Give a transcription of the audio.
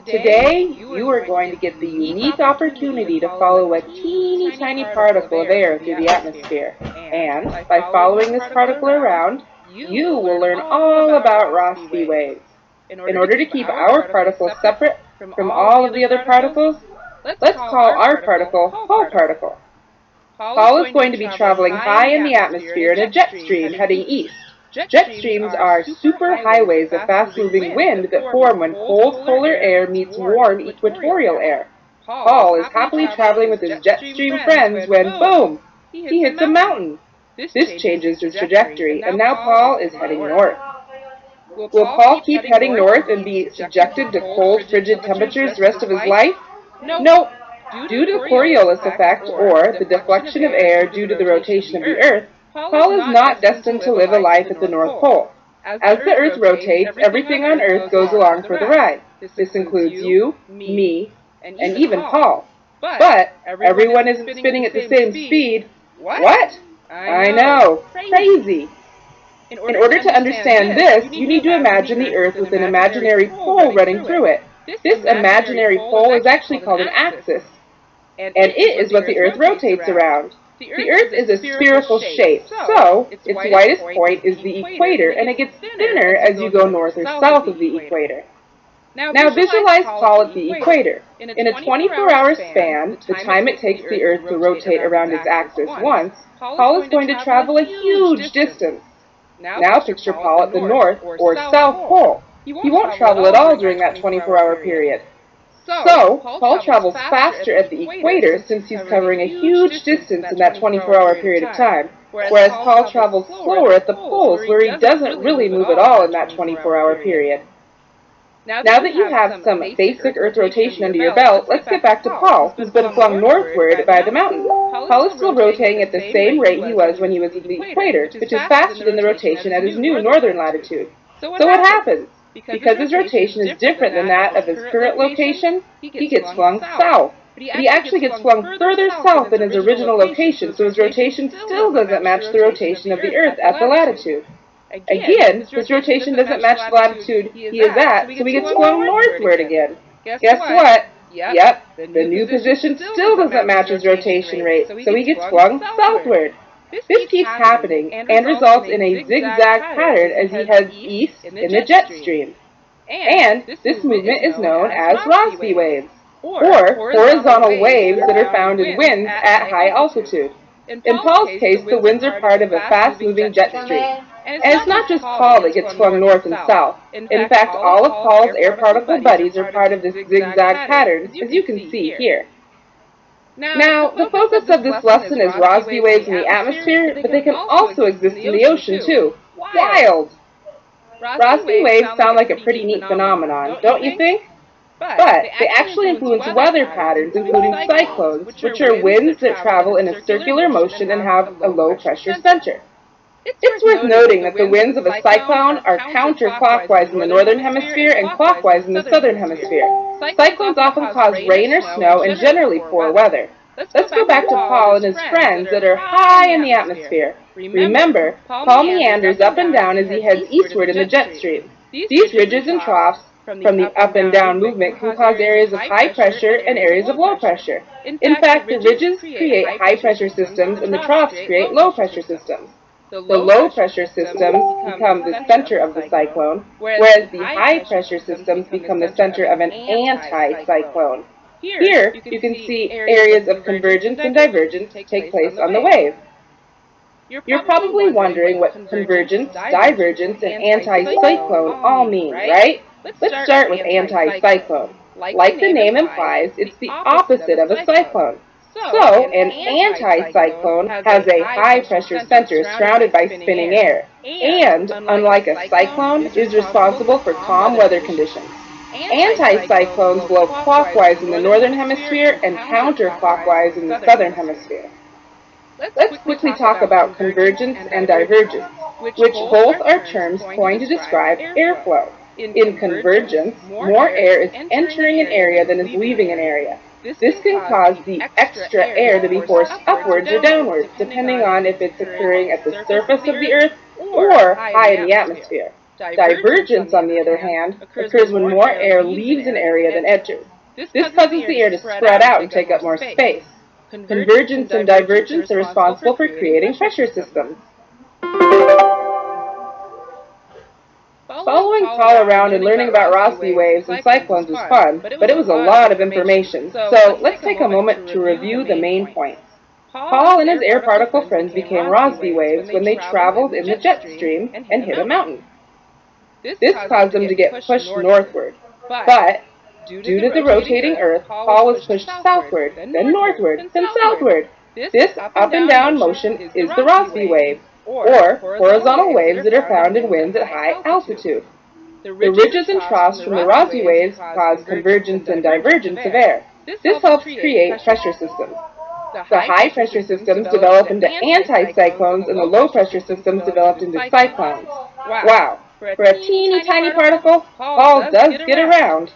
Today, you are going to get the unique opportunity to follow a teeny tiny particle of air through the atmosphere. And by following this particle around, you will learn all about Rosby waves. In order to keep our particle separate from all of the other particles, let's call our particle Hall particle. Hall is going to be traveling high in the atmosphere in a jet stream heading east. Jet streams are superhighways of fast-moving wind that form when cold polar air meets warm equatorial air. Hall is happily traveling with his jet stream friends when, boom, he hits a mountain. This changes his trajectory, and now Paul is heading north. Will Paul keep heading north and be subjected to cold, frigid temperatures the rest of his life? Nope. Due to the Coriolis effect, or the deflection of air due to the rotation of the Earth, Paul is not destined to live a life at the North Pole. As the Earth rotates, everything on Earth goes along for the ride. This includes you, me, and even Paul. But everyone isn't spinning at the same speed. What? I know. Crazy. In order to understand this, you need to imagine the Earth with an imaginary pole running through it. This imaginary pole is actually called an axis, and it is what the Earth rotates around. The Earth is a spherical shape, so its widest point is the equator, and it gets thinner as you go north or south of the equator. Now visualize Paul at the equator. In a 24-hour span, the time it takes the Earth to rotate around its axis once, Paul is going to travel a huge distance. Now picture Paul at the North or South Pole. He won't travel at all during that 24-hour period. So, Paul travels faster at the equator since he's covering a huge distance in that 24-hour period of time, whereas Paul travels slower at the poles where he doesn't really move at all in that 24-hour period. Now that you have some basic Earth rotation under your belt, let's get back to Paul, who's been flung northward by the mountain. Paul is still rotating at the same rate he was when he was at the equator, which is faster than the rotation at his new northern latitude. So what happens? Because his rotation is different than that of his current location, he gets flung south. But he actually gets flung further south than his original location, so his rotation still doesn't match the rotation of the Earth at the latitude. Again, his rotation doesn't match the latitude he is at, so he gets flung northward again. Guess what? Yep, the new position still doesn't match his rotation rate, so he gets flung southward. This keeps happening and results in a zigzag pattern as he heads east in the jet stream. And this movement is known as Rosby waves, or horizontal waves that are found in winds at high altitude. In Paul's case, the winds are part of a fast-moving jet stream. And it's not just Paul that gets flung north and south. In fact, all of Paul's air particle buddies are part of this zigzag pattern, as you can see here. Now, the focus of this lesson is Rosby waves in the atmosphere, but they can also exist in the ocean too. Wild! Rosby waves sound like a pretty neat phenomenon, don't you think? But they actually influence weather patterns, including cyclones, which are winds that travel in a circular motion and have a low-pressure center. It's worth noting that the winds of a cyclone are counterclockwise in the northern hemisphere and clockwise in the southern hemisphere. Cyclones often cause rain or snow and generally poor weather. Let's go back to Paul and his friends that are high in the atmosphere. Remember, Paul meanders up and down as he heads eastward in the jet stream. These ridges and troughs from the up and down movement can cause areas of high pressure and areas of low pressure. In fact, the ridges create high pressure systems and the troughs create low pressure systems. The low-pressure systems become the center of the cyclone, whereas the high-pressure systems become the center of an anti-cyclone. Here, you can see areas of convergence and divergence take place on the wave. You're probably wondering what convergence, divergence, and anti-cyclone all mean, right? Let's start with anti-cyclone. Like the name implies, it's the opposite of a cyclone. So, an anticyclone has a high-pressure center surrounded by spinning air, and, unlike a cyclone, is responsible for calm weather conditions. Anticyclones blow clockwise in the northern hemisphere and counterclockwise in the southern hemisphere. Let's quickly talk about convergence and divergence, which both are terms coined to describe airflow. In convergence, more air is entering an area than is leaving an area. This can cause the extra air to be forced upwards or downwards, depending on if it's occurring at the surface of the Earth or high in the atmosphere. Divergence, on the other hand, occurs when more air leaves an area than enters. This causes the air to spread out and take up more space. Convergence and divergence are responsible for creating pressure systems. Following Paul around and learning about Rosby waves and cyclones was fun, but it was a lot of information, so let's take a moment to review the main points. Paul and his air particle friends became Rosby waves when they traveled in the jet stream and hit a mountain. This caused them to get pushed northward, but due to the rotating Earth, Paul was pushed southward, then northward, then southward. This up and down motion is the Rosby wave, or horizontal waves that are found in winds at high altitude. The ridges and troughs from the Rosby waves cause convergence and divergence of air. This helps create pressure systems. The high-pressure systems develop into anticyclones, and the low-pressure systems developed into cyclones. Wow! For a teeny tiny particle, Paul does get around.